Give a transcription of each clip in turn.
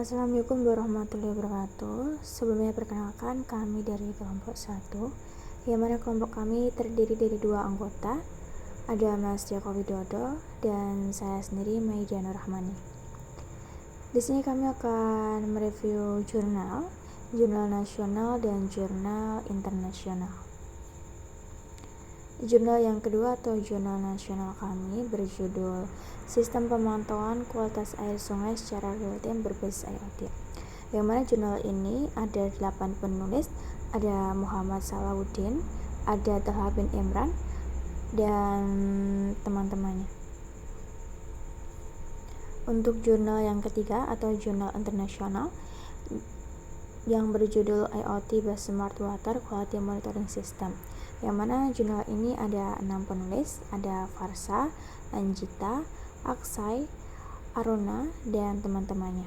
Assalamualaikum warahmatullahi wabarakatuh. Sebelumnya perkenalkan, kami dari kelompok 1, yang mana kelompok kami terdiri dari 2 anggota, ada Mas Joko Widodo dan saya sendiri, Maidia Nur Rahmani. Di sini kami akan mereview jurnal nasional dan jurnal internasional. Jurnal yang kedua atau jurnal nasional kami berjudul Sistem Pemantauan Kualitas Air Sungai secara Real-Time Berbasis IoT. Yang mana jurnal ini ada 8 penulis, ada Muhammad Salahuddin, ada Talha bin Imran, dan teman-temannya. Untuk jurnal yang ketiga atau jurnal internasional yang berjudul IoT Based Smart Water Quality Monitoring System, yang mana jurnal ini ada 6 penulis, ada Farsa, Anjita, Aksai, Aruna, dan teman-temannya.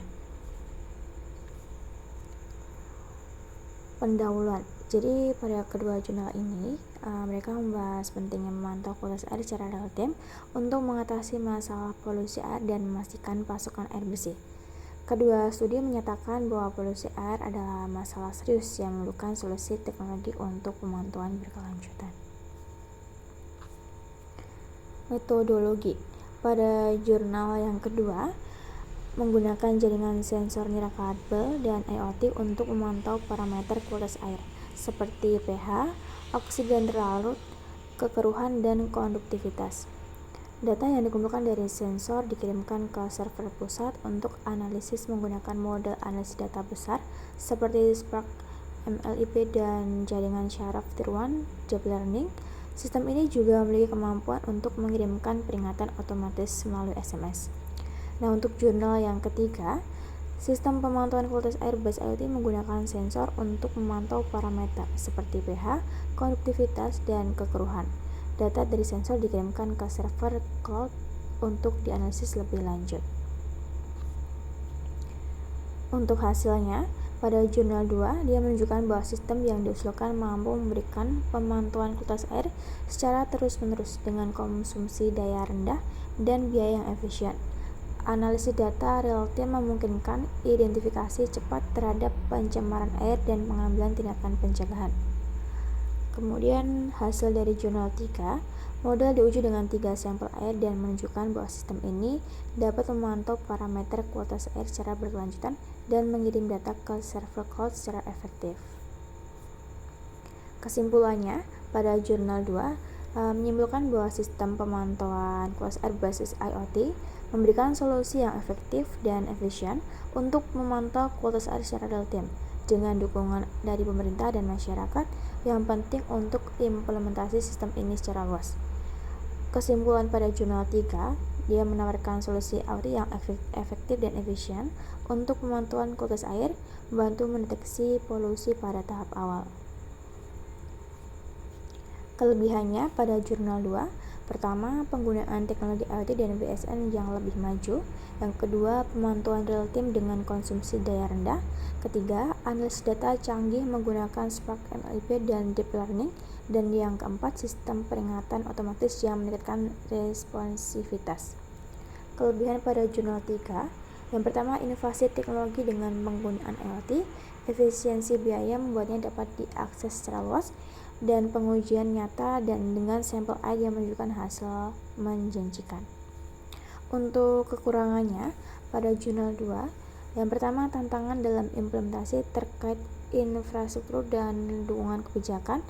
Pendahuluan. Jadi pada kedua jurnal ini mereka membahas pentingnya memantau kualitas air secara real time untuk mengatasi masalah polusi air dan memastikan pasokan air bersih. Kedua studi menyatakan bahwa polusi air adalah masalah serius yang memerlukan solusi teknologi untuk pemantauan berkelanjutan. Metodologi. Pada jurnal yang kedua, menggunakan jaringan sensor nirkabel dan IoT untuk memantau parameter kualitas air seperti pH, oksigen terlarut, kekeruhan, dan konduktivitas. Data yang dikumpulkan dari sensor dikirimkan ke server pusat untuk analisis menggunakan model analisis data besar seperti Spark, MLIP, dan jaringan syaraf Tier 1 Deep Learning. Sistem ini juga memiliki kemampuan untuk mengirimkan peringatan otomatis melalui SMS. Nah, untuk jurnal yang ketiga, sistem pemantauan kualitas air berbasis IoT menggunakan sensor untuk memantau parameter seperti pH, konduktivitas, dan kekeruhan. Data dari sensor dikirimkan ke server cloud untuk dianalisis lebih lanjut. Untuk hasilnya, pada jurnal 2, dia menunjukkan bahwa sistem yang diusulkan mampu memberikan pemantauan kualitas air secara terus-menerus dengan konsumsi daya rendah dan biaya yang efisien. Analisis data real-time memungkinkan identifikasi cepat terhadap pencemaran air dan pengambilan tindakan pencegahan. Kemudian hasil dari jurnal 3, model diuji dengan 3 sampel air dan menunjukkan bahwa sistem ini dapat memantau parameter kualitas air secara berkelanjutan dan mengirim data ke server cloud secara efektif. Kesimpulannya, pada jurnal 2 menyimpulkan bahwa sistem pemantauan kualitas air berbasis IoT memberikan solusi yang efektif dan efisien untuk memantau kualitas air secara real time dengan dukungan dari pemerintah dan masyarakat yang penting untuk implementasi sistem ini secara luas. Kesimpulan pada jurnal 3, dia menawarkan solusi IoT yang efektif dan efisien untuk pemantauan kualitas air, membantu mendeteksi polusi pada tahap awal. Kelebihannya pada jurnal 2, pertama, penggunaan teknologi IoT dan BSN yang lebih maju. Yang kedua, pemantauan real time dengan konsumsi daya rendah. Ketiga, analisis data canggih menggunakan Spark, MLIP, dan Deep Learning. Dan yang keempat, sistem peringatan otomatis yang meningkatkan responsivitas. Kelebihan pada jurnal 3, yang pertama, inovasi teknologi dengan penggunaan IoT, efisiensi biaya membuatnya dapat diakses secara luas, dan pengujian nyata dan dengan sampel air yang menunjukkan hasil menjanjikan. Untuk kekurangannya, pada jurnal 2, yang pertama, tantangan dalam implementasi terkait infrastruktur dan dukungan kebijakan,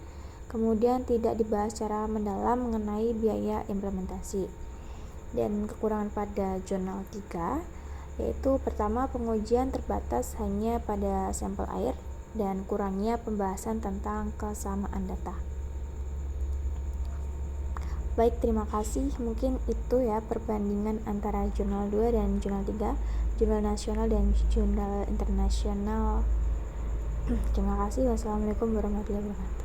kemudian tidak dibahas secara mendalam mengenai biaya implementasi. Dan kekurangan pada jurnal 3, yaitu pertama, pengujian terbatas hanya pada sampel air dan kurangnya pembahasan tentang kesamaan data. Baik, terima kasih. Mungkin itu ya perbandingan antara jurnal 2 dan jurnal 3, jurnal nasional dan jurnal internasional. Terima kasih. Wassalamualaikum warahmatullahi wabarakatuh.